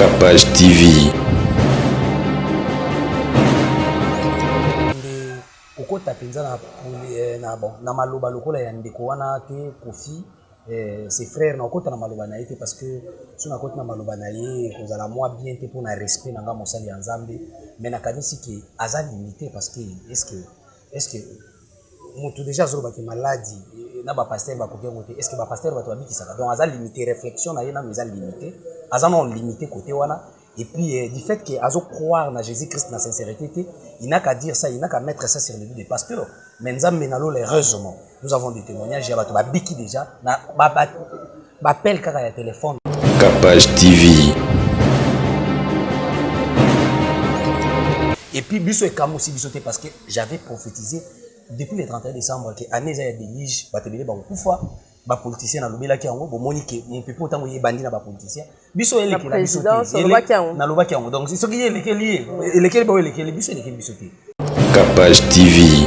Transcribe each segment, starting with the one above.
Capage TV. Okota penza na maloba lokola ya ndeko wana te Kofi ses frères na okota na maloba na ye parce que so na kota na maloba na ye kozala moi bien te pour na respect na nga mosali ya Nzambe mais na kanisi ke aza limité parce que est-ce que mutu déjà zo ba ki maladie na ba pasteur ba koke ngote est-ce que ba pasteur ba to bikisaka donc aza limité réflexion na ye na mais aza limité aza non limité côté wana. Et puis, du fait qu'il a croire en Jésus-Christ, dans la sincérité, il n'a qu'à dire ça, il n'a qu'à mettre ça sur le dos des pasteurs. Mais heureusement, nous avons des témoignages, il y a Biki déjà, appelle quand il y a téléphone. Capage TV. Et puis, Bisso et Kamo aussi, Bisso, parce que j'avais prophétisé depuis le 31 décembre que l'année a des liges, ba politicien na lobela ki yango bomoni ke mon pepo tango ye bandi na ba politicien biso elekela biso na lobaki yango donc soki ye elekeli ba elekeli biso te. Capage TV.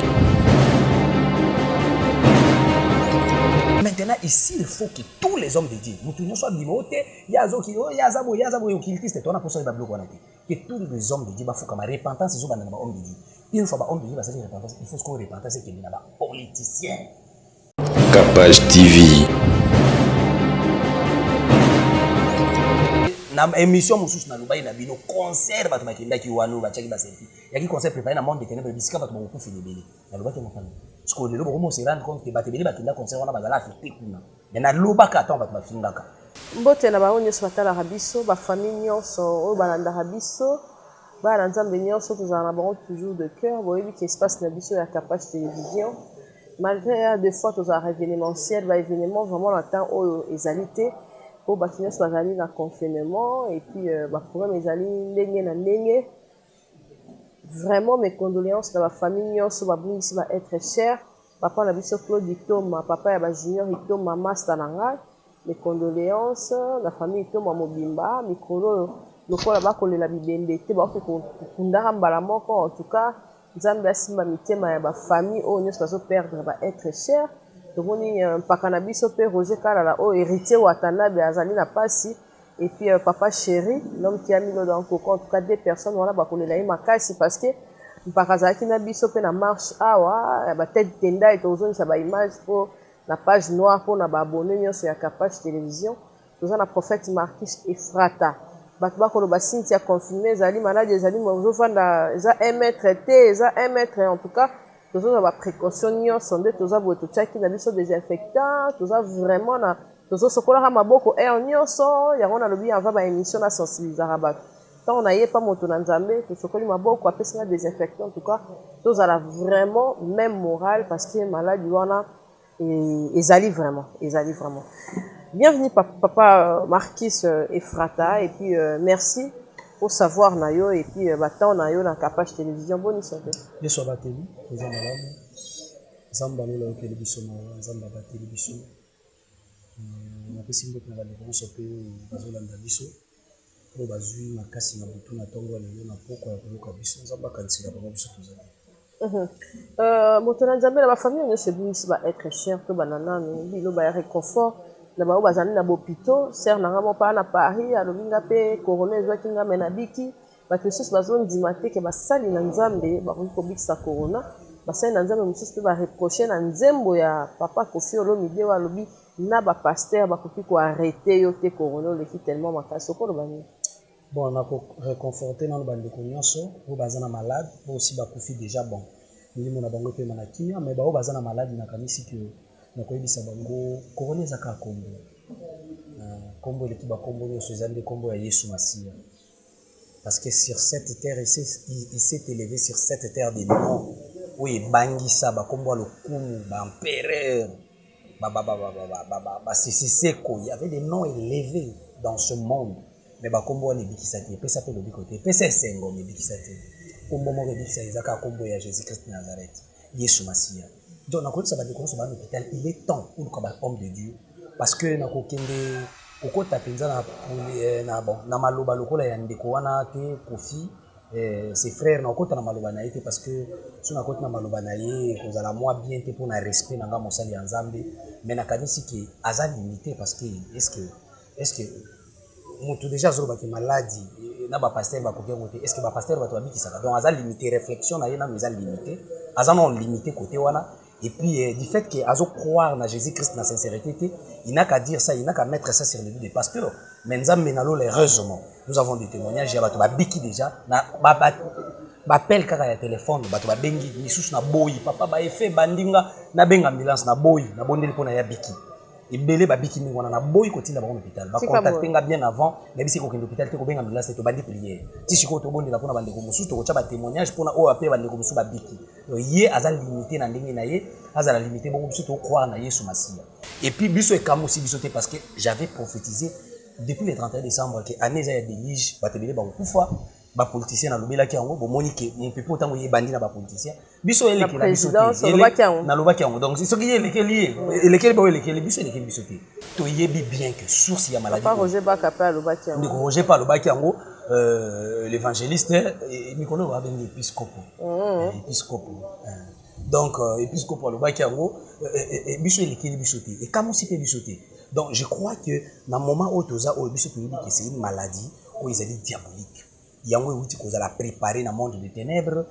Maintenant ici il faut que tous les hommes de Dieu mutu nyonso bimote yazoki yazabo okiltiste tona poso ba bloko wana te que tous les hommes de Dieu ba fuka ma repentance zo bana ba homme de Dieu une fois ba homme de Dieu ba sali repentance il faut que repentance ke na ba politicien. Capage TV. Na émission mususu na lobai na bino concert bato bakendaki wano bachaki ba selfie yaki concert préparé na monde de ténèbres bisika bato ba kufi lebele na lobaki mo kana parce que lelo boko mo se rendre compte que bato bele bakenda concert wana bazala affecté kuna mais na lobaka tant bato bafingaka mbote na bango nyonso batalaka biso ba famille nyonso oyo balandaka biso bana Nzambe nyonso tozala na bango toujours de cœur boyebi que espace na biso ya Capage télévision malgré des fois tous les événementiels, les événements vraiment le temps où ils allaient pour bâtir soit allés dans confinement et puis pour mes allés vraiment mes condoléances dans la famille sur ma boue ici va être cher papa la biso Claude Thomas papa ya ba junior Thomas master nanga mes condoléances la famille Thomas Mobimba mikolo lokola ba kolela bibembe te ba ko kundaka mbala moko en tout cas Nzambe asimba mitema ya ba famille o nyonso bazo perdre ba être cher tomoni mpaka na biso pe Roger Kalala o héritier wa Tanabe azali na pasi et puis papa chéri l'homme qui a mis l'eau dans le cocon en tout cas deux personnes voilà ba kolela ye makasi parce que mpaka zaki na biso pe na marche awa ba tête tenda et tozoni sa ba image pour la page noire pour na ba abonné nyonso ya Capage télévision toza na prophète Marcus Efrata bato bakoloba Cynthia confirmé ezali malade ezali mozofanda eza 1 mètre te eza 1 mètre en tout cas toza ba précaution nyonso nde toza boye totiaki na biso désinfectant toza vraiment na tozosokolaka maboko air nyonso yango nalobi avant ba émission na sensibilisaka bato ntango na ye pa moto na Nzambe tosokoli maboko apesi na désinfectant en tout cas tozala vraiment même moral parce que maladi wana ezali vraiment Bienvenue papa Marquis Efrata et puis merci pour savoir nayo et puis batant nayo dans Capage télévision bonne santé. Je suis bateli, les gens malades. Zamba lola télévision, zamba ba télévision. Na pesi mboka na ba sope bazolanda biso. Pro bazui makasi na butu na tongo lelo na poko ya koyoka biso zamba kansila ba biso tozali. Moto na Nzambe na ba famille nyonso ebimisi ba être cher to banana bilo ba réconfort na bao bazali na bopito ser na ngamo pa na Paris alobinga pe corona ezwaki nga mena biki bato mosusu bazondima te ke basali na Nzambe bakoki kobikisa corona basali na Nzambe mosusu pe bareproche na nzembo ya papa Kofi Olomide oyo alobi na bapaster bakoki koarrete yo te corona oleki tellement makasi okoloba nini. Bon na ko réconforter nano bandeko nyonso oyo baza na malade oyo aussi bakufi déjà bon milimo na bango epema na kimia mais bao baza na malade na kanisi ke na koyebisa bango corona ezaka kombo kombo eleki bakombo nyonso eza nde kombo ya Yesu Masiya parce que sur cette terre il s'est élevé sur cette terre des noms oyo ebangisa bakombo ya lokumu baempereur basisiseko il y avait des noms élevés dans ce monde mais bakombo wana ebikisa te epesa mpe lobiko te epesa esengo me ebikisa te kombo moko ebikisa ezaka kombo ya Jésus-Christ Nazareth Yesu Masiya. Donc, dans l'hôpital, il est temps pour nous homme de Dieu. Parce que dans kokende okota penza na maloba lokola ya ndeko wana te Kofi ses frères na okota na maloba na ye parce que so na kota na maloba na ye kozala moi bien te pour na respect na nga mosali ya Nzambe mais na kanisi ke aza limité parce que est-ce que mutu déjà zolo baki maladie na ba pasteur ba kokia côté est-ce que ba pasteur ba to babiki saka donc aza limité réflexion na yena mais aza limité aza non limité côté wana et puis du fait que azo croire na Jésus-Christ na sincérité il n'a qu'à dire ça il n'a qu'à mettre ça sur le dos des pasteurs mais nzambe na lo heureusement nous avons des témoignages ya bato babiki déjà na bapel kaka ya téléphone bato babengi misusu na boyi papa ba effet bandinga na benga ambulance na boyi na bondeli pona ya biki ebele babiki mingi wana na boyi kotinda bango hôpital ba contacter nga bien avant mais bisi ko kende hôpital te ko benga ambulance to bandi prière ti siko to bondela pona bandeko mususu to ko cha ba témoignage pona o apé bandeko mususu babiki ye aza limité na ndenge na ye aza la limité bongo mususu to croire na Yesu Masia et puis biso e kamusi biso te parce que j'avais prophétisé depuis le 31 décembre que année za ya délige batebele ba kufa ba politicien na lobela ki yango bomoni ke mon pepo tango ye bandi na ba politicien biso ele ke la biso na lobaki yango donc ce qui est lekeli ba lekeli biso lekeli biso te to yebi bien que source ya maladie pas Roger Bakapa lobaki yango ndiko Roger pas lobaki yango l'évangéliste Nicolas va bengi épiscope donc épiscope lobaki yango biso lekeli biso te et comme si pe biso te donc je crois que dans moment où toza o biso to yebi que c'est une maladie où ils allaient diabolique yango wuti kozala préparer na monde de ténèbres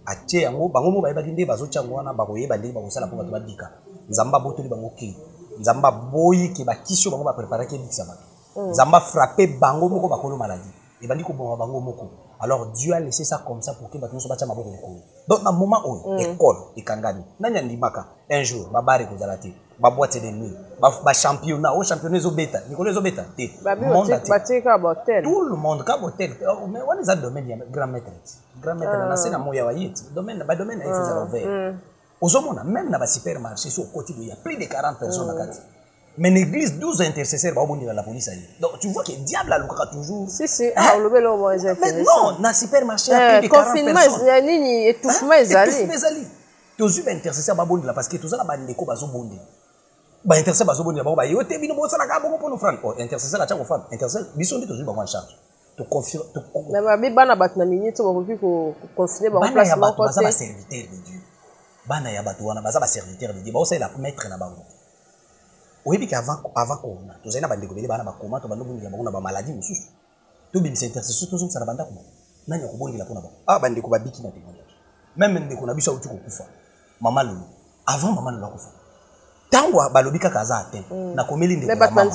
atie yango bango mo bayeba kinde bazochango wana bakoyeba ndenge bakosala po bato badika nzamba botoli bango ki nzamba boyi ke bakisio bango ba préparer ke bikisa bato nzamba frapper bango moko bakolo maladie et bandi ko bomba bango moko alors Dieu a laissé ça comme ça pour que bato so bacha maboko likolo donc na moment où école ekangani nanya ndimaka un jour babare kozala te ba boîte de nuit ba championnat au championnat zo beta nikolo zo beta te tout le monde ka botel mais on les a domaine grand maître na c'est na moya wa yeti domaine ba domaine est faisant ouvert ozomona même na ba supermarché sur côté il y a plus de 40 personnes à kati mais l'église 12 intercesseurs ba bondi la police ali donc tu vois que diable a lokaka toujours si on le veut le moins mais non na supermarché il y a plus de 40 personnes confinement nini étouffement ezali tozu ba intercesseurs ba bondi la parce que tozala ba ndeko bazo bondi ba intercesseur bazo bondi ba yo te bino bosala ka bongo pono franc intercesseur a chako femme intercesseur biso ndi tozu ba en charge to confirme to mais ba bana bat na minute ba kopi ko confiner ba placement côté ba serviteur de Dieu bana ya bato wana baza ba serviteur de Dieu ba osala la maître na bango oyebi ka avant corona tozali na bandeko bele bana bakoma to bando bongi ya bango na ba maladie mususu to bimisa intercesseur to zonsala banda ko nani ko bongi la pona ba bandeko babiki na témoignage même ndeko na biso uti ko kufa mama lulu avant mama lulu kufa tango balobi kaka aza atteint na komeli ndeko la mama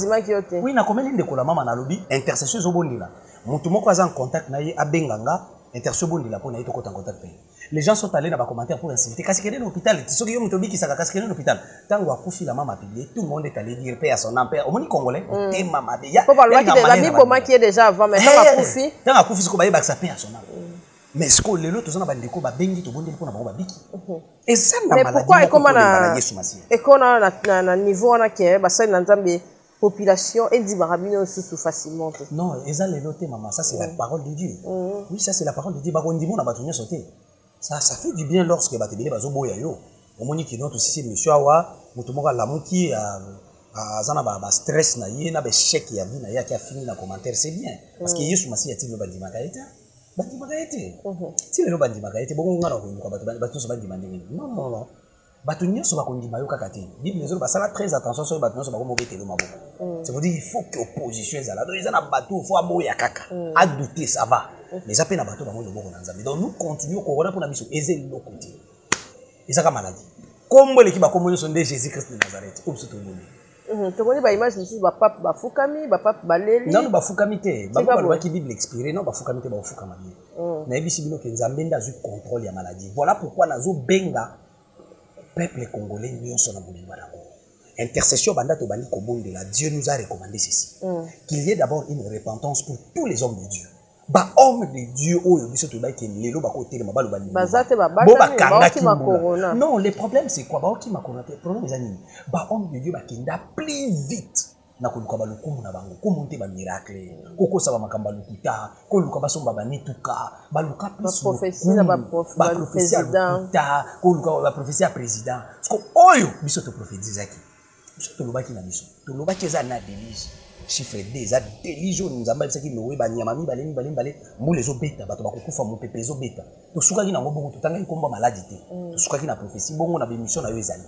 oui na komeli ndeko la mama na lobi intercesseur zo bondila mutu moko aza en contact na ye abenganga intercesseur bondila pona yito kota en contact pe les gens sont allés dans les commentaires pour insulter kasi kene l'hôpital ti soki yo mutu biki saka kasi kene l'hôpital tango akufi la mama publié tout le monde est allé dire paix à son père au moni congolais te mama de ya faut parler de la bible qui est déjà avant mais tango akufi siko baye baksa paix à son mais ce que lelo tozana bandeko ba bengi to bondeli pona bango ba biki et ça na maladie mais pourquoi comment na niveau na ke ba sai na nzambe population et dit barabino sous facilement non eza lelo te maman ça c'est la parole de Dieu oui ça c'est la parole de Dieu ba kondimo na batunyo sauter ça fait du bien lorsque batebele bazo boya yo omoni ki notre si monsieur awa mutu moka lamuki azana ba stress na ye na be chèque ya vie na ya ki a fini na commentaire c'est bien parce que Yesu Masi ati lo bandima kaita si le bandima kaita bongo ngana ko ko batu so bandima ndenge non batu nyonso ba kondima yo kaka te bible nezo ba sala très attention sur batu nyonso ba ko mobetelo maboko c'est pour dire il faut que opposition ezala donc ezana batu faut aboya kaka a douter ça va mais ça peine à bateau bango loboko na nzambe donc nous continuons corona pour na biso ezeli lokote ezaka maladie kombo leki ba kombo nyonso nde Jésus Christ de Nazareth ko biso to boni to boni ba image biso ba pape ba fukami ba pape baleli non ba fukami te ba ba ki bible expiré non ba fukami te ba fukama bien na ebisi bino ke nzambe ndazu contrôle ya maladie voilà pourquoi nazo benga peuple congolais nyonso na bolingo na ngo intercession banda to bani ko bondela Dieu nous a recommandé ceci qu'il y ait d'abord une repentance pour tous les hommes de Dieu ba homme de Dieu oyo biso to ba ke lelo ba ko telema ba lo ba bazate ba ba ki corona non le problème c'est quoi ba ki ma corona le problème ezani ba homme de Dieu ba kenda plus vite na ko luka ba lokumu na bango ko monter ba miracle ko sa ba makamba lukuta ko luka ba somba ba netuka ba luka plus prophétie na ba président ko luka ba prophétie à président parce que oyo biso to prophétisaki biso to lobaki na biso to lobaki eza na délige chiffre 2 eza délige nzamba bisaki lowe ba nyama mibale mbule zo beta bato bakokufa mo pepe zo beta to sukaki na ngo bongo to tanga ikomba maladie te to sukaki na prophétie bongo na bémission na yo ezali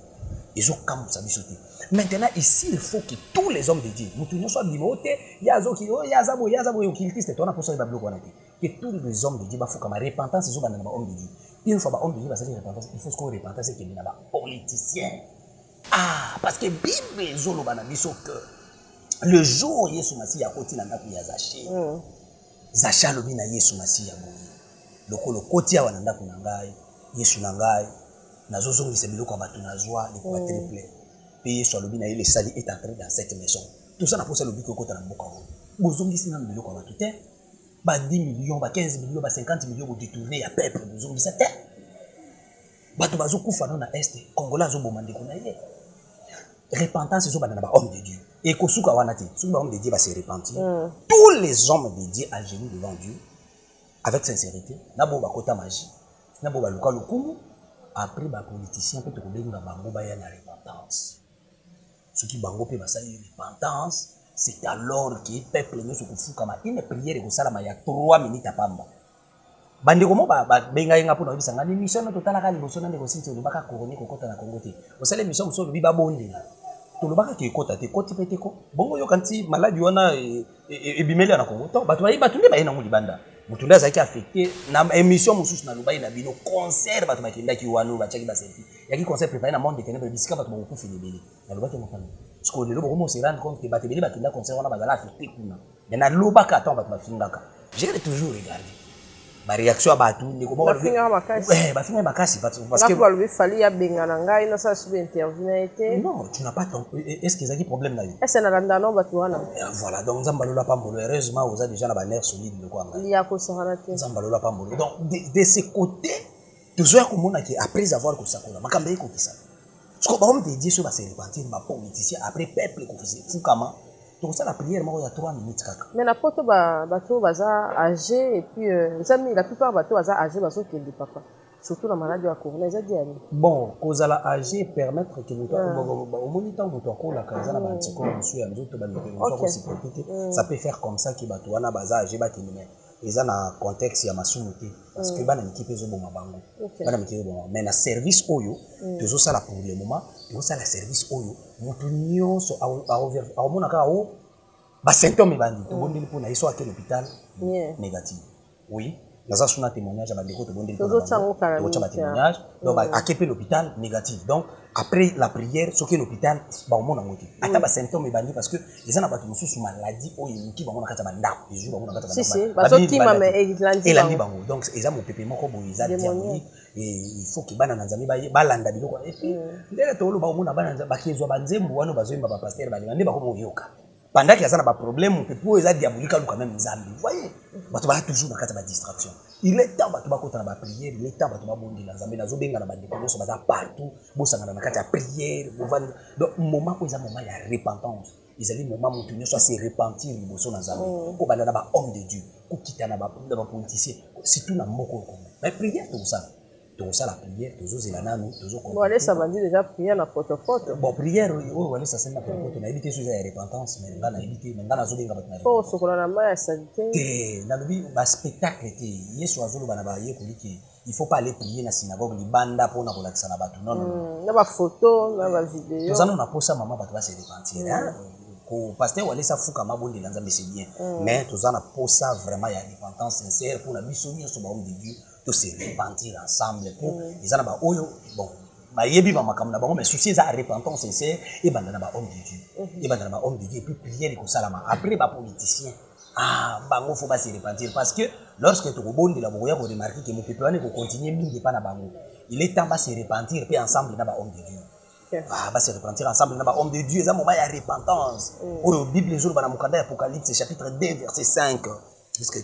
Ils ont comme ça sauté. Maintenant, ici, il faut que tous les hommes de Dieu, nous tous soient bimotés, yazo qui yazabo occultiste, on a pour ça que tous les hommes de Dieu, faut comme repentance, ils ont un homme de Dieu. Une fois homme de Dieu, va faire repentance, il faut qu'on repentance et qu'il y ait un politicien. Ah, parce que Bible zolo banabiso que le jour Yesu Masi a koti na ndaku ya Zaché. Zaché lobi na Yesu Masi ya boye. Lokolo koti ya wana ndaku na ngai, Yesu na ngai. Nazozo ngise biloko batu na joie, les quoi triple. Puis Yesu alobi na le sali est entré dans cette maison. Tout ça na posa lobi ko kota na mboka wo. Bozongisi na biloko batu te. Ba 10 millions, ba 15 millions, ba 50 millions ko détourner ya peuple bozongisa te. Bato bazo kufa na este, Congolais zo bomande ko na ye. Repentance ils ont banana ba homme de Dieu. Et kosuka wana te, suka homme de Dieu va se repentir. Tous les hommes de Dieu à genoux devant Dieu avec sincérité, na bo ba kota magie, na bo ba luka lukumu, après ba politicien peut te kobenga bango ba ya na repentance. Ce qui bango pe ba sa repentance, c'est alors que peuple ne se kufuka ma une prière ko sala ma ya 3 minutes à pamba. Bande komo ba benga yenga pona bisanga ni mission na totala ka liboso na ndeko sinti lo baka koroni ko kota na Congo te. O sala mission so lo bi ba bonde. To lo baka ke kota te koti pete ko. Bongo yo kanti maladi wana e bimeli na Congo. To batu ne ba yena nguli banda. Mutunda za ki affecté na émission mususu na lobai na bino concert batu makenda ki wanu ba chaki ba selfie. Ya ki concert préparé na monde de ténèbres bisika batu ba ko fini bele. Na lobaki mo kana. Parce que le lobo se rendre compte que batu bele bakenda concert wana bazala affecté kuna. Mais na lobaka attend batu mafingaka. J'ai toujours regardé. Ma réaction à Batou, ni comment on fait. Bah finir ma casse parce que. Là, il fallait y bengananga, il n'a pas su intervenir. Non, tu n'as pas ton. Est-ce qu'ils ont des problèmes là? Est-ce que n'a pas Batouana? Voilà, donc Zambalola Pambolo, heureusement, vous avez déjà la bannière solide de quoi. Il y a quoi ça raté? Zambalola Pambolo. Donc de ce côté, toujours comme on a qui après avoir que ça, on a macambé comme ça. Parce que on te dit sur va se repentir, ma politicien après peuple qu'on faisait fou comment. Donc ça la prière moi il y a 3 minutes kaka. Mais la poto bateau baza âgé et puis les amis la plupart bateau baza âgé bazo qui est papa. Surtout la maladie à corona ils a dit bon cause la âgé permettre que nous au moniteur moto ko la kaza na bantiko monsieur nzoto ba nous ça peut faire comme ça que bateau wana baza âgé ba kinime. Ils ont un contexte ya masumu te parce que bana équipe zo boma bango. Bana équipe boma mais na service oyo toujours ça la pour le moment, toujours ça la service oyo mutu nyonso a mona ka o ba symptômes bandi to bondeli pona iso à l'hôpital négatif. Oui, naza suna témoignage ba ndeko to bondeli pona. To témoignage donc à kepe l'hôpital négatif. Donc après la prière ce que l'hôpital ba mona ngoti. Ata ba symptômes bandi parce que ils en a pas mususu maladie oyo ki ba mona kata ba ndako. Les jours ba mona kata ba ndako. Si bazo tima mais elandi bango. Donc ils ont mon pépé moko boy ils a diabolique et il faut que bana nzambi ba landa biloko et puis ndele to lo ba mona bana nzambi ba kizwa ba nzembo wana bazo yimba ba pasteur ba ngande ba ko yoka. Pendant qu'il y a un problème, on peut pas diabolique quand même Zambie. Vous voyez, tu vas toujours dans la distraction. Il est temps de faire la prière, il est temps de faire la Zambie. Nous avons des choses partout. Nous avons la prière. Donc, au moment où il y a un moment de repentance, il y a un moment où tu dois se repentir. Il y a un homme de Dieu, il y a un politicien, surtout dans le monde. Mais prière, tout ça. Tout ça la prière, toujours zelananu, toujours bon allez ça va dire déjà prière na photo. Bon prière oh allez ça c'est na photo na éviter sur la repentance mais là na éviter mais na zobenga batna. Oh sokola na maya santé. Eh na lobi ba spectacle te Yesu azolo bana ba ye koliki il faut pas aller prier na synagogue libanda pona kolakisa na batu non non. Na ba photo na ba vidéo. Nous allons na posa maman batu ba se repentir hein. Ko pasteur wale sa fuka mabondi na nzambe c'est bien mais tous na posa vraiment ya repentance sincère pour la mission sur ba homme de Dieu. De se repentir ensemble pour les anaba oyo bon ba yebi ba makamna ba mais souci ça repentance sincère et bandana ba homme de Dieu et bandana ba homme de Dieu et puis prier ko salama après ba politicien bango faut pas se repentir parce que lorsque tu rebondis la boya ko remarquer que mon peuple ane ko continuer mingi pas na bango il est temps ba se repentir puis ensemble na ba homme de Dieu ba se repentir ensemble na ba homme de Dieu ça moment ya repentance oyo Bible jour ba na mukanda Apocalypse chapitre 2 verset 5 parce que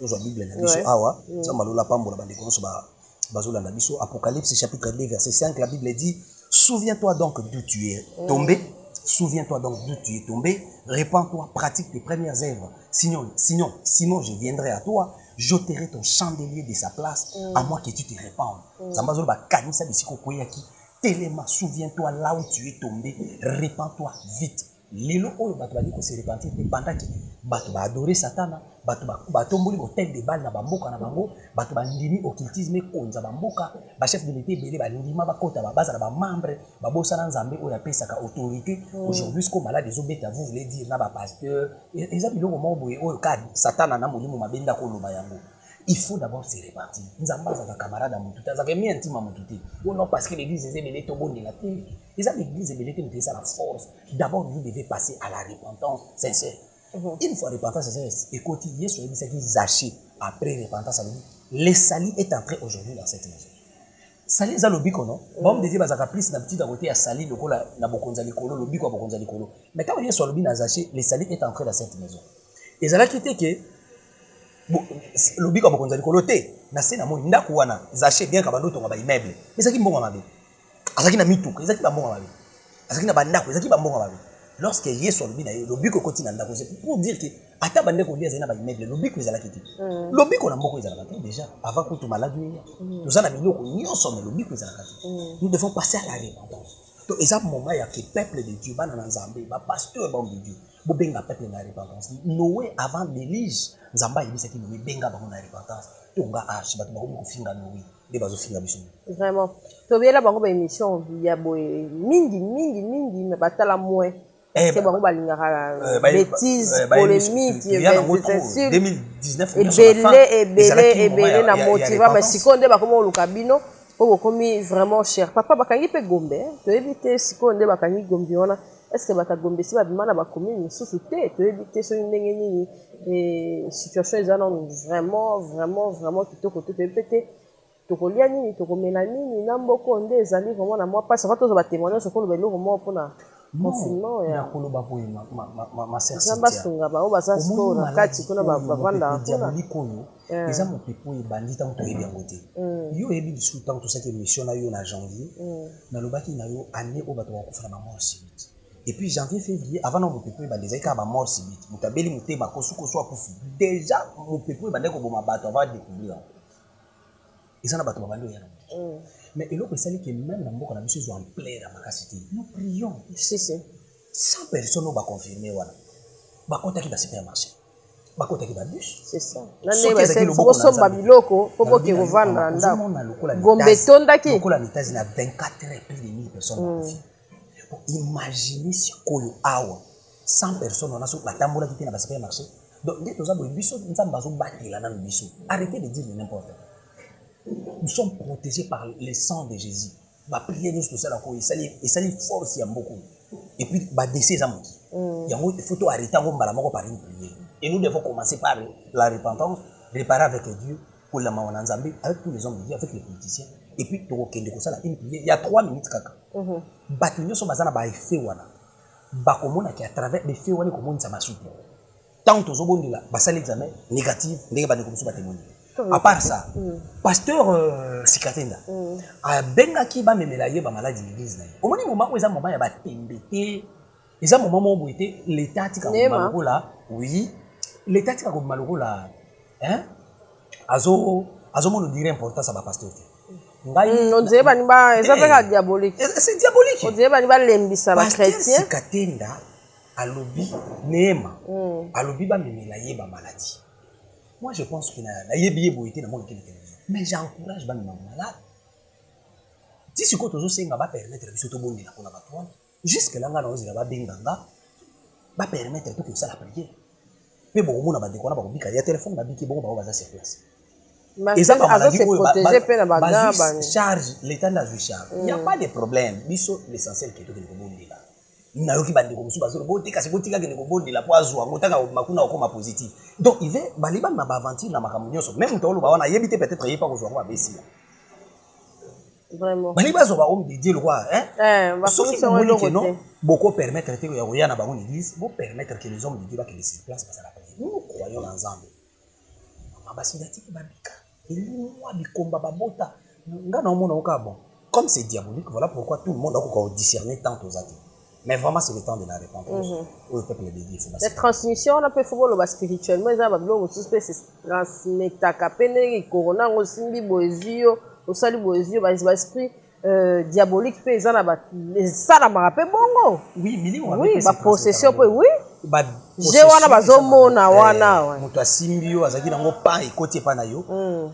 nous avons Bible na biso awa ça malola pambola bande konso ba bazola na biso Apocalypse chapitre 2 verset 5 la Bible dit souviens-toi donc d'où tu es tombé souviens-toi donc d'où tu es tombé répands-toi pratique tes premières œuvres sinon je viendrai à toi j'ôterai ton chandelier de sa place à moins que tu te répandes zambazola ba kanisa bisiko koyaki tellement souviens-toi là où tu es tombé répands-toi vite lelo oyo bato bali ko se repentir te pendant que bato ba adorer satana bato ba tomboli botel de balle na bamboka na bango bato bandimi occultisme konza bamboka ba chef de l'État belé ba ndima ba kota ba baza na ba membre ba bosana nzambe oyo apesaka autorité aujourd'hui ce qu'on malade des obeta vous voulez dire na ba pasteur eza biloko mo boye oyo ka satana na molimo mabenda ko loba yango. Il faut d'abord se repentir. Nous avons des camarades à Moutouta, nous avons mis un team à Moutouta. Ou non, parce que l'église est belée, tout le monde est là. L'église est belée, nous avons la force. D'abord, vous devez passer à la repentance sincère. Une fois repentance sincère, écoutez, il y a ce qui zaché après repentance. Le salut est entré aujourd'hui dans cette maison. Sali est le biko, non? Bon, des fois, ça a plus d'habitude à côté à Sali, le col, na bokonza likolo, le biko à bokonza likolo. Mais quand on est sur le bin à zaché, le salut est entré dans cette maison. Et ça a quitté que lobi kwa bokonza likolo te na se na mo ndako wana zaché bien ka bando tonga ba immeuble ezaki mbongo mabe azaki na mituka ezaki ba mbongo mabe azaki na bandako ezaki ba mbongo mabe lorsque yeso lobi na lobi ko koti na ndako c'est pour dire que ata bande ko dia zena ba immeuble lobi ko ezala kiti lobi ko na mboko ezala kiti déjà avant que tout malade nous en a biloko nyonso mais lobi ko ezala kiti nous devons passer à la repentance donc ezap moment ya que peuple de Dieu bana na nzambe ba pasteur ba de Dieu bo benga peuple na repentance Noé avant d'Élie nzamba yebisaki Noé benga bango na repentance tonga arche bato bakomi kofinga Noé nde bazofinga biso vraiment tobiela bango ba émission ya boye mingi mais batala moins parce que bango balingaka bêtise polémique 2019 ebele na motiva mais sikoyo nde bakomi oluka bino po bokomi vraiment cher papa bakangi mpe gombe toyebi te sikoyo nde bakangi gombe wana est-ce que bakagombe si babima na bakomi misusu te toyebi te soki ndenge nini situation eza nano vraiment kitoko te toyebi te tokolia nini tokomela nini na mboko nde ezali vraiment na mwa mpasi afa tozwa batémoignage okoloba eloko moko mpona confinement ya koloba boye ma sœur basunga bango baza sikoyo na kati kuna bavanda diabolique oyo eza mopepe oyo ebandi ntango toyebi yango te yo oyebi lisusu ntango tosaki émission na yo na janvier nalobaki na yo année oyo bato bakokufa na bamort subite et puis janvier février avant na mopepe oyo ebandi ezali kaka bamort subite moto abeli motema kosukoso akufi déjà mopepe oyo ebandi koboma bato avant découvrir yango eza na bato babandi oya na moto mais eloko esali ke même na mboka na biso ezwa ampleur ya makasi te nous prions 100 personnes oyo baconfirme wana bakotaki basupermarché bakotaki babus c'est ça bosomba biloko po boke kovanda na ndako gombe etondaki lokola na États-Unis na 24 heures plus de 1000 personnes bakofi imaginez sikoyo awa 100 personnes wana so batambolaki te na basupermarché donc nde toza boye biso nzambe azobatela nanu biso arrêtez de dire n'importe quoi. Nous sommes protégés par le sang de Jésus. Ma prière nous tout ça là et ça force ya mboko. Et puis ba décès za moki. Yango il faut arrêter ngo mbala moko par une prière. Et nous devons commencer par la repentance, réparer avec Dieu pour la mawana nzambe avec tous les hommes de Dieu avec les politiciens et puis to kende ko sala une prière. Il y a 3 minutes kaka. Batu nyoso bazana ba effet wana. Ba komona ki à travers les faits wana komona sa masuti. Tant to zobondela ba sala examen négatif ndenge ba ndeko musu ba témoigner. À part ça, pasteur Sikatenda a bengaki ba memela ye ba maladie l'église na ye. Au moment où eza moment ya ba tembete, eza moment où était l'état tika ko maloko là, oui, l'état tika ko maloko là, hein? Azo mo dire importance ba pasteur. Ngai on dirait ba ni ba eza pas diabolique. C'est diabolique. On dirait ba ni ba lembisa ba chrétien. Sikatenda alobi Neema, alobi ba memela ye ba maladie. Moi, je pense qu'il y a des gens dans mais j'encourage les malades. Si ce que tu as va permettre de se faire jusque là, va permettre que ça la prière. Mais bon, on a des téléphone, sur place. Et ça, charge, l'état n'a pas charge. Il n'y a pas de problème. L'essentiel qui est de nayoki bandeko musu bazolo botika se botika ke nekobonde la poazo ngotaka makuna okoma positif donc il veut baliba na aventure na makambo nyonso même to loba wana yebite peut-être yepa kozwa kwa besi vraiment baliba zo ba homme de Dieu le quoi hein ba fonction wolo ko non beaucoup permettre te ya roya na bango église pour permettre que les hommes de Dieu ba que les place parce la prière nous croyons ensemble mabasi datiki babika ili moi bikomba babota ngana omona oka bon comme c'est diabolique voilà pourquoi tout le monde a encore discerner tant aux autres. Mais vraiment, c'est le temps de la repentance. Au peuple de Dieu, la transmission, on a pu faire le spirituellement. Ils ont besoin de transmettre à peine corona, on simbi boezio, on sali boezio, bas esprit diabolique pe eza na ba esalamaka mpe bongo oui mili oui bapossession mpe oui je je wana bazomona wana moto asimbi yo azalaki nango pa ekoti epa na yo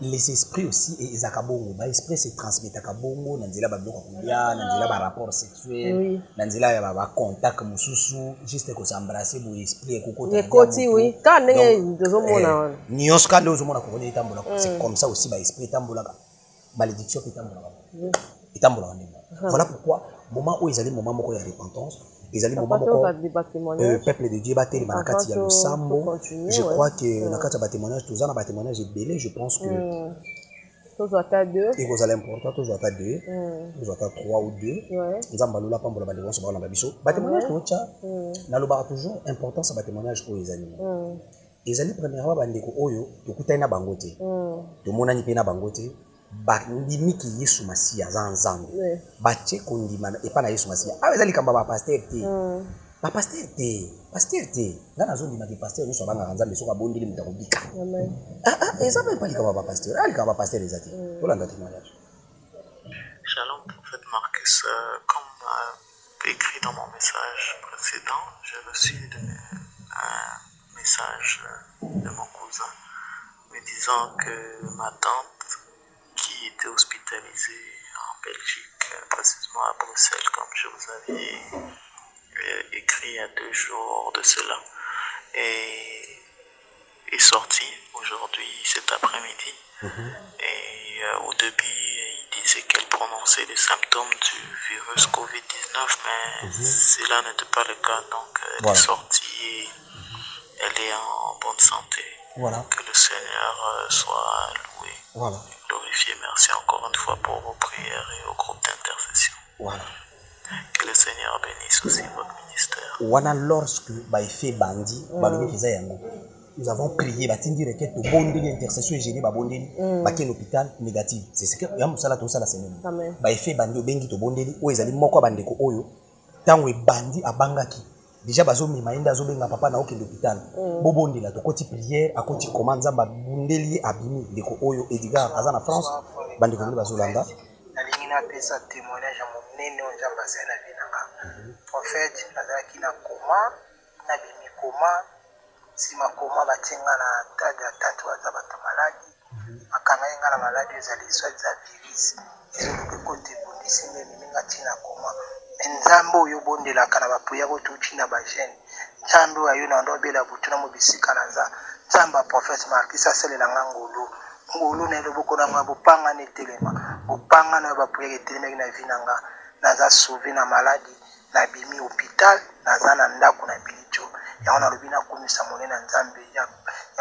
les esprits aussi ezalaka bongo baesprit se transmetaka bongo na nzela babiloko kolia na nzela barapport sexuel na nzela ya bacontact mosusu juste kosembrase boye esprit ekoti oui ka ndenge tozomona wana nyonso ka nde ozomona kokoni etambolaka c'est comme ça aussi baesprit etambolaka malédiction mpe etambolaka ndenge voilà pourquoi moment oyo ezali moment moko ya repentance ezali moment moko peuple de Dieu batelema na kati ya losambo je crois que na kati ya batémoignage toza na batémoignage ebele je pense que tozwa ata 2 ekozala important tozwa ata 2 tozwa ata 3 ou 2 nzambe alola pambola bandeko nyonso bakolanda biso batémoignage totya nalobaka toujours importance ya batémoignage oyo ezali premièrement bandeko oyo tokutani na bango te tomonani mpe na bango te bandimiki yesu masiya aza nzambe batie kondima epa na yesu masiya awa eza likambo ya bapaster te bapaster te nga nazondimaki paster nyonso abangaka nzambe soki abondeli moto akobika eza mpe epa likambo ya bapaster aya likambo ya bapaster eza te tolanda témoignage. Shalom, prophète Marcus. Comme écrit dans mon message précédent, j'ai reçu un message de mon cousin me disant que ma tante qui était hospitalisée en Belgique, précisément à Bruxelles, comme je vous avais écrit il y a 2 jours de cela, est sortie aujourd'hui, cet après-midi. Et au début, il disait qu'elle prononçait les symptômes du virus Covid-19, mais cela n'était pas le cas. Donc, elle est sortie et elle est en bonne santé. Que le Seigneur soit loué, glorifié. Merci encore une fois pour vos prières et au groupe d'intercession. Que le Seigneur bénisse aussi votre ministère. Lorsque fait bandi, nous avons prié, batindi requête au bon de l'intercession et génie babondeli, baké l'hôpital négatif. C'est ce que yam sala to sala semaine. Fait bandi obengi to bondeli o ezali moko bandeko oyo tango bandi abangaki. Déjà bazo mi maenda zo benga papa na okende l'hôpital. Bobondela to koti prière akoti commande nzamba bundeli abimi ndeko oyo Edgar aza na France bandeko ngoli bazo landa. Nalingi na pesa témoignage ya monene o nzamba sana binanga. Prophète nazalaki na koma na bimi koma sima koma batenga na tada tatu aza bato maladi akanga yenga na maladi ezali soit za virus ezoluki kote bondisi memi minga tina koma nzambe oyo bondelaka na bapuya kotuti na bagene nzambe oyo na ndo bela butu na mobisika na za nzamba prophète Marcus asalelanga ngolu na loboko na bopanga na telema bopanga na bapuya etelemaki na vinanga naza sauvé na maladi na bimi hôpital naza na ndako na bilicho yango nalobi nakomisa monene na nzambe ya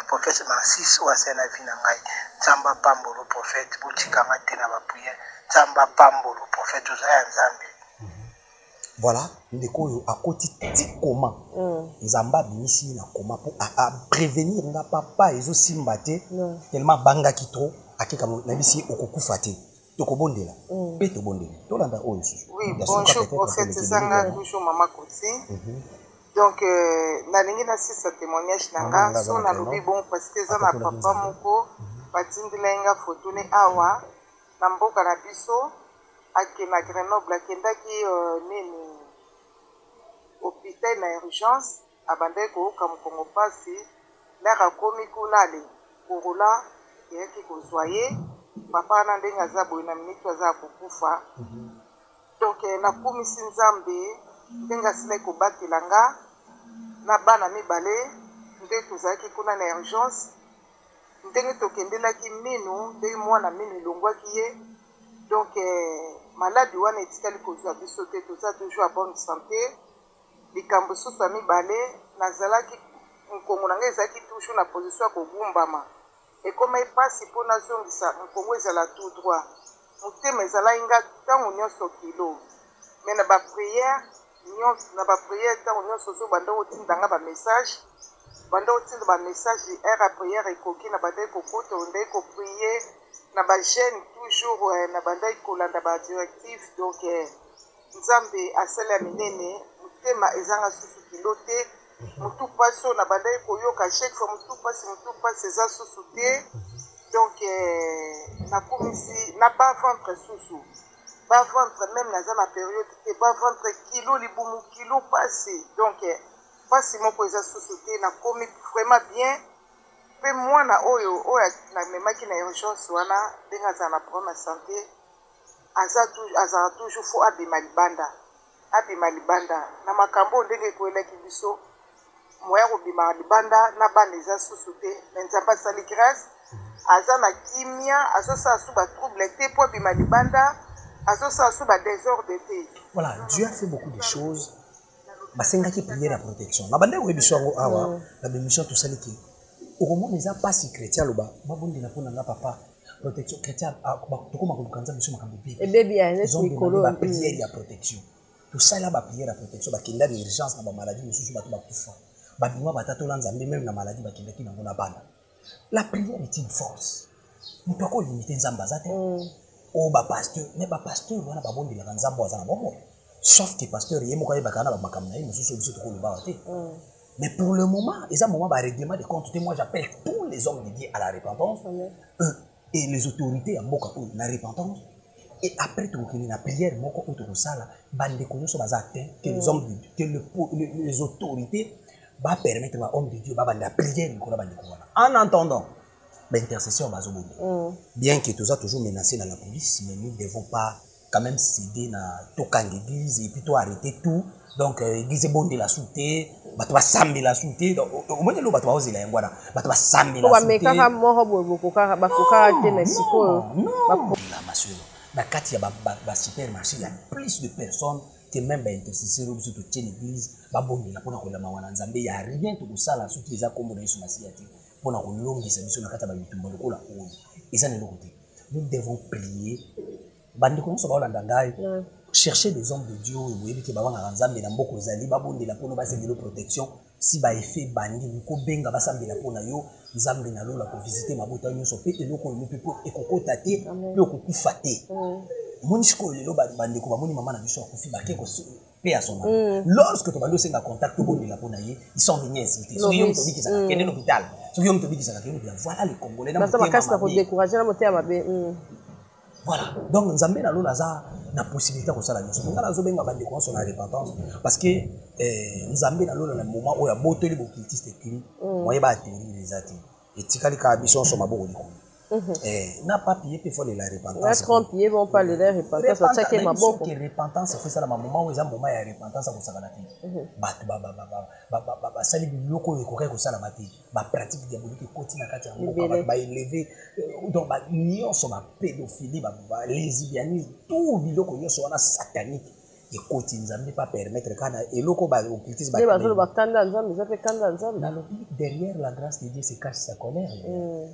prophète Marcus oyo asala na vi na ngai nzamba pambolo prophète botikanga te na bapriere nzamba pambolo prophète oza ya nzambe. Voilà, ndeko oyo akoti ti koma nzamba abimisi na koma po a prévenir nga papa ezosimba te tellement bangaki trop akeka na bisi okokufa te tokobondela mpe tobondela tolanda oyo susu. Oui, bonjour prophète ezanga toujours mama Koti. Donc nalingi nasisa témoignage nanga so nalobi bon parce que eza na papa moko batindela nga foto ne awa na mboka na biso ake na Grenoble akendaki nini hôpital na urgence abandaki koyoka mokongo mpasi ndenge akomi kuna ale korola eyaki kozwa ye papa wana ndenge aza boye na miniti aza kokufa. Donc nakumisi nzambe ndenge asilaki kobatela nga na bana mibale nde tozalaki kuna na urgence ndenge tokendelaki minu ndenge mwana minu elongwaki ye. Donc maladi wana etikali kozwa biso te toza toujours à bonne santé. Likambo susu ya mibale nazalaki nkongo na ngai ezalaki toujours na position ya kogumbama ekoma epasi mpo nazongisa nkongo ezala tout droit motema ezalaki nga ntango nyonso kilo me na bapriere ntango nyonso ozo banda otindanga bamessage banda otinda bamessage ere ya priere ekoki na bandaki kokota ondaki koprie na bagene toujours na bandaki kolanda badirective. Donc nzambe asala ya minene motema ezanga susu kilo te motu mpasi oyo na bandaki koyoka chaque fois motu mpasi eza susu te. Donc nakumisi na ba ventre susu bavendre même naza na période te bavendre kilo libumu kilo pasi donc pasi moko eza susu te nakomi vraiment bien mpe mwana oyo namemaki na urgence wana ndenge azala na problème ya santé azala toujours fo abima libanda na makambo ndenge ekoyelaki biso moya kobima libanda na bana eza susu te me nzambe asali grâce aza na kimia azosala su batrouble te mpo abima libanda azosala su badésordre te. Voilà, Dieu a fait beaucoup de choses. Basengaki prière ya protection na bande oyebi so yango awa na bémission tosali te okomona eza pasi chrétien loba babondela mpona nga papa protection chrétien tokoma koluka nzambe so makambo ebebi ya neti mikolo baprière ya protection tosala baprière ya protection bakenda na urgence na bamaladi mosusu bato bakufa babima batatola nzambe meme na maladi bakendaki nango na bana. La prière est une force moto akolimite nzambe aza te oyo bapasteur me bapasteur wana babondelaka nzambe aza na bongo sauf que pasteur ye moko ayebaka na bamakambo na ye mosusu biso tokoloba te. Mais pour le moment, ils ont un moment de règlement de compte. Moi, j'appelle tous les hommes dédiés à la repentance, eux et les autorités à Mokapo, la repentance. Et après tout, la prière, Moko Otosala, bande connaissent bas atteint que les hommes, que les autorités va permettre aux hommes de Dieu la prière. En entendant l'intercession, bien que tout ça toujours menacé dans la police, mais nous ne devons pas quand même céder dans Tokang l'église et plutôt arrêter tout. Donc, l'église est bonne de la souté, bato ba sambi la souté. Donc, au moins, nous bato ba oser la yangwana, bato ba sambi la souté. Pourquoi meka moro bokoka bakoka te na siko? Non, ma soeur. Na kati ya ba supermarché, il y a plus de personnes que même ba intercesseurs ou surtout tient l'église, ba bonne la pona ko la mawana nzambe, il y a rien tout ça là surtout les akombo na Yesu Masiati. Pona ko longisa biso na kata ba bitumba lokola oyo. Eza ne lokote. Nous devons prier. Bande ko so ba olanda ngai. Chercher des hommes de Dieu et que baba na nzambe na mboko zali babonde la pono base de protection si ba effet bandi ko benga basambe la pona yo nzambe na lola ko visiter mabota yo so pe eloko le pepo ekokota te pe okukufa te monisco lelo bandi ko bamoni mama na biso akufi ba ke ko pe à son âme lorsque to bando senga contact bonde la pona ye ils sont venus insulter so yo to biki ça kende l'hôpital so yo to biki ça kende voilà les congolais na ko décourager na moté mabe. Voilà, donc nous avons la possibilité de faire la chose. Nous avons la repentance parce que nous avons le moment où il y a beaucoup de cultistes écrits, où il y a des athées. Et si quelqu'un a besoin de beaucoup de n'a pas payé pour la repentance. Les 30 pieds vont parler de la repentance. Parce que la repentance, c'est ça le moment où il y a un moment de repentance. Sali biloko ekoka kosala mate ba pratique diabolique continue na kati ya mboka ba élever donc ba nyonso ba pédophilie ba lesbianisme tout biloko nyonso wana satanique et continue nzambe pas permettre kana eloko ba occultisme ba kanda nzambe ça fait kanda nzambe dans le derrière la grâce de Dieu se cache sa colère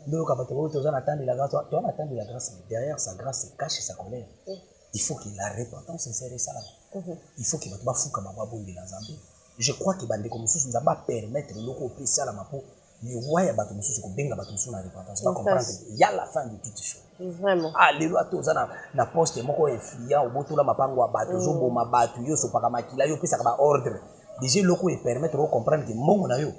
donc quand tu vas attendre la grâce toi attendre la grâce derrière sa grâce se cache sa colère il faut que la repentance sincère ça là il faut que ba fuka ba bonde na nzambe. Je crois que bande comme nous va permettre le loco spécial à ma peau le roi ya bato mususu ko benga bato mususu na repentance pas comprendre il y a la fin de toutes choses vraiment les lois toza na poste moko influent au botola mapango bato zo boma bato yo so paka makila yo pesa ba ordre déjà loco et permettre de comprendre que mongo na yo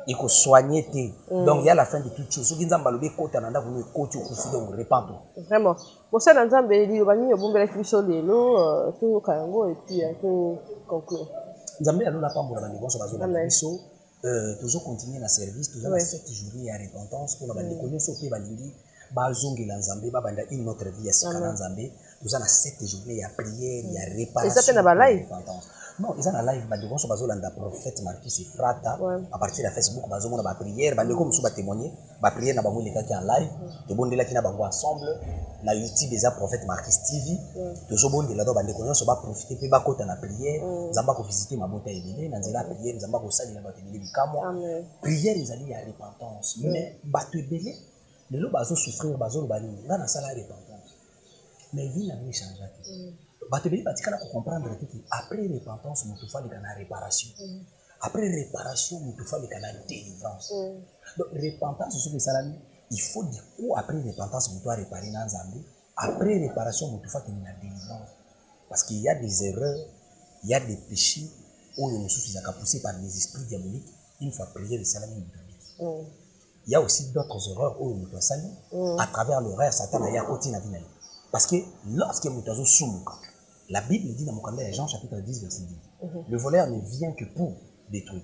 il faut soigner té donc il y a la fin de toutes choses soki nzamba lobe kota na ndako no koti okufi donc repentons vraiment bosa na nzambe li bani yo bombela kiso lelo to kango et puis to conclure. Nzambe alola pambola bandi bonso bazola biso toujours continuer na service toujours na cette journée ya repentance pour la bandi konyoso pe balingi bazongela nzambe babanda une autre vie ya sikana nzambe toujours na cette journée ya prière ya réparation. Ça fait na ba live. Non, ils ont un live bandi bonso bazolanda prophète Marcus Frata à partir de Facebook bazomona ba prière bandi comme sous ba témoigner ba prière na bango lekaki en live to bondela kina bango ensemble na YouTube des prophète Marcus TV toujours bondela do bandi konyoso ba profiter pe ba kota na prière nzamba ko visiter mabota ebele na nzela prière nzamba ko salir ba tebele bikamo prière ezali ya repentance mais bato ebele lelo bazo souffrir bazo bani ngana sala repentance mais vie n'a rien changé. Bato beli batikala ko comprendre que après repentance mutu fali kana réparation après réparation mutu fali kana délivrance donc repentance ce que ça il faut du coup après repentance mutu a réparer na nzambe après réparation mutu fali na délivrance parce qu'il y a des erreurs il y a des péchés où les choses sont poussées par les esprits diaboliques une fois prié le salam il y a aussi d'autres erreurs où nous doit saluer à travers l'horaire Satan a ya continue na vie. Parce que lorsque Moutazo Soumuka, la Bible dit dans Jean chapitre 10, verset 10, le voleur ne vient que pour détruire.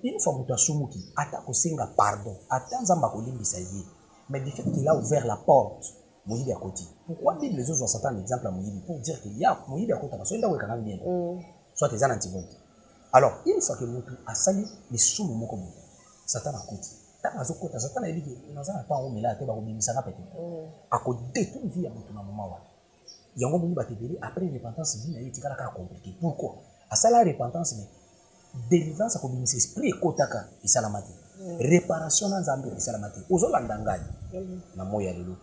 Une fois Moutazo Soumuki, attaque au Senga pardon, attend Zambakolim Bissaye, mais du fait qu'il a ouvert la porte, Moïdi à côté. Pourquoi Bible les autres ont sorti un exemple à Moïdi pour dire qu'il y a Moïdi à côté, soit il a quand même bien, soit il y a un antivote. Alors, une fois que Moutou a sali les soumou moko bout, Satan a côté. Satan a dit que dans un temps où il a été ça peut-être. À côté tout vie à Moutou dans moment il y a un moment où après repentance vie n'a été compliqué. Pourquoi? À ça la repentance mais délivrance à communauté esprit et kotaka et salamati. Réparation dans Zambie et salamati. Aux Olandangani na moya lelo.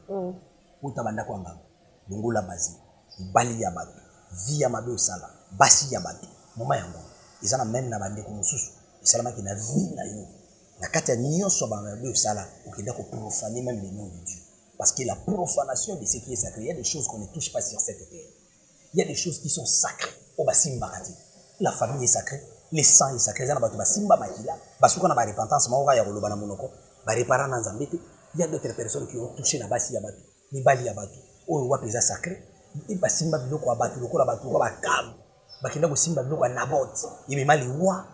Utabanda kwa ngamba. Lungola bazi. Bali ya batu. Via mabe osala. Basi ya batu. Moma yango. Izana même na bande ko mususu. Salamati na vie na yo. La kati ya nyonso bamabe osala. Okenda ko profaner même les noms de Dieu. Parce que la profanation de ce qui est sacré, il y a des choses qu'on ne touche pas sur cette terre. Il y a des choses qui sont sacrées. La famille est sacrée, le sang est sacré. Il y a des repentance, il y a d'autres personnes qui ont touché la basi ya batu. Ni bali ya batu. Oyo wapi za sacré. Iba simba biloko wa batu, lokola batu ko bakam. Bakenda ko simba biloko na bot. Ibe mali wa.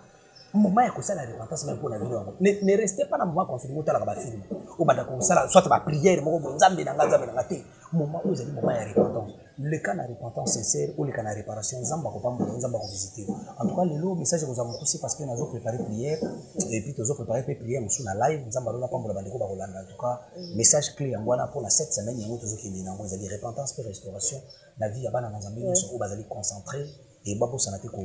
Moment ya kosala repentance même pour la vie wango. Ne restez pas dans moment confinement tala ka ba film. O banda ko sala soit ba prière moko nzambe na te. Moment où vous avez moment ya repentance. Le cas de repentance sincère ou le cas de réparation, nzamba ko pamba nzamba ko visiter. En tout cas le message que nous avons aussi parce que nous avons préparé prière et puis nous avons préparé prière sur la live nzamba la pamba ba ndeko ba kolanda. En tout cas message clé en wana pour la cette semaine yango tozo ki ndina ngo ezali repentance et restauration la vie ya bana nzambe so o bazali concentré. Et Babo Sanate ko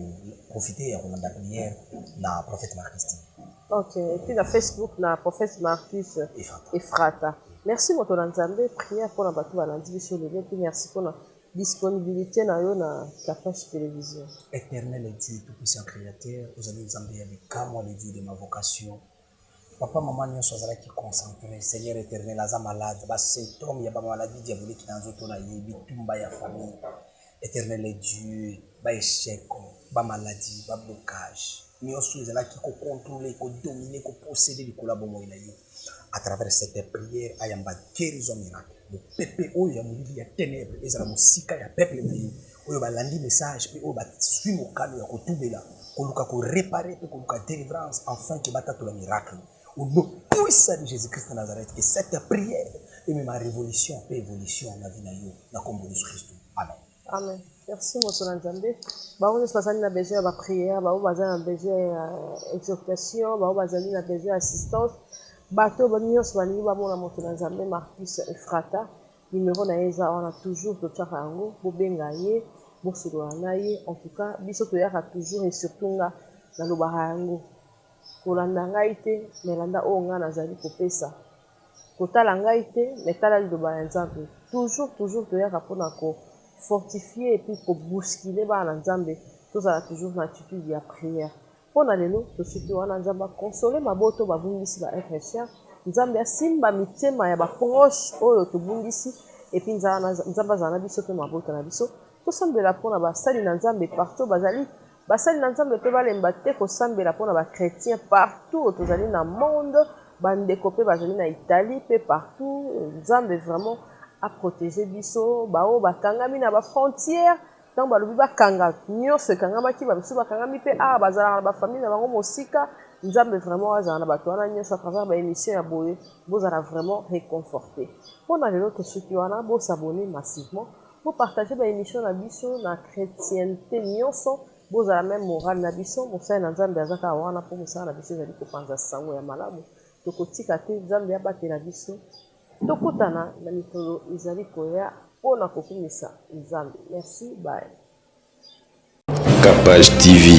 profiter de la prière na prophète Marcus. Ok, et puis na Facebook na prophète Marcus Efrata. Merci mon Nzambe, prière pour la bateau balandi sur le net, merci pour la disponibilité na yo na Kapach télévision. Éternel Dieu tout-puissant créateur, vous allez Nzambe avec moi le Dieu de ma vocation. Papa maman nous sommes qui concentrés, Seigneur éternel aza malade, ba symptôme ya ba maladie diabolique dans auto na yebi tumba ya famille. Éternel Dieu, ba échec, ba maladie, ba blocage. Nous sommes là qui contrôler, qui dominer, qui posséder le collaboration à travers cette prière, il y a une guérison miracle. Le peuple, il y a une ténèbres, il y a une sika, il y a peuple, il y a un message, il y a un suivre au calme, il y a un réparer, il y a une délivrance, enfin, qui va être le miracle. Au nom puissant de Jésus-Christ de Nazareth, que cette prière et même ma révolution et évolution dans la vie de la Jésus Christ. Amen. Amen. Merci, mon Nzambe. Bah, on est passé à besoin de prière, bah, on a besoin d'exhortation, bah, on a besoin d'assistance. Bateau, bah, nous sommes venus, bah, mon Nzambe, Marcus Efrata. Numéro na eza, on a toujours de tcharango, bobengaye, bosuloanaye. En tout cas, biso toyaka toujours et surtout nga na lobarango. Kolanda ngai te, melanda o nga nazali kopesa. Kotala ngai te, metala liloba ya Nzambe. Toujours toyaka mpona ko fortifier et puis pour bousculer bana Nzambe, tout ça toujours une attitude de prière. Pour na lelo, to surtout wana Nzamba consoler maboto babungisi ba frère. Nzambe asimba mitema ya ba proche oyo to bungisi et puis Nzamba zana biso pe maboto na biso. To sambela pona ba sali na Nzambe partout bazali basali na Nzambe pe balemba te ko sambela pona ba chrétien partout to zali na monde bandeko pe bazali na Italie pe partout Nzambe vraiment à protéger biso bao bakangami na ba frontière tant balobi bakanga nyonso ekangami ba biso bakangami pe bazala na ba famille na bango mosika Nzambe vraiment azala na bato wana nyonso à travers ba émission ya boye bozala vraiment réconforté mpona lelo tosuki wana bosabone massivement bopartage ba émission na biso na chrétienté nyonso bozala même morale na biso mosali na Nzambe azaka wana mpo mosala na biso ezali kopanza sango ya malamu tokotika te Nzambe abatela biso tokutana na mikolo ezali koya mpona kokumisa Nzambe. Merci, bye. Kapach TV.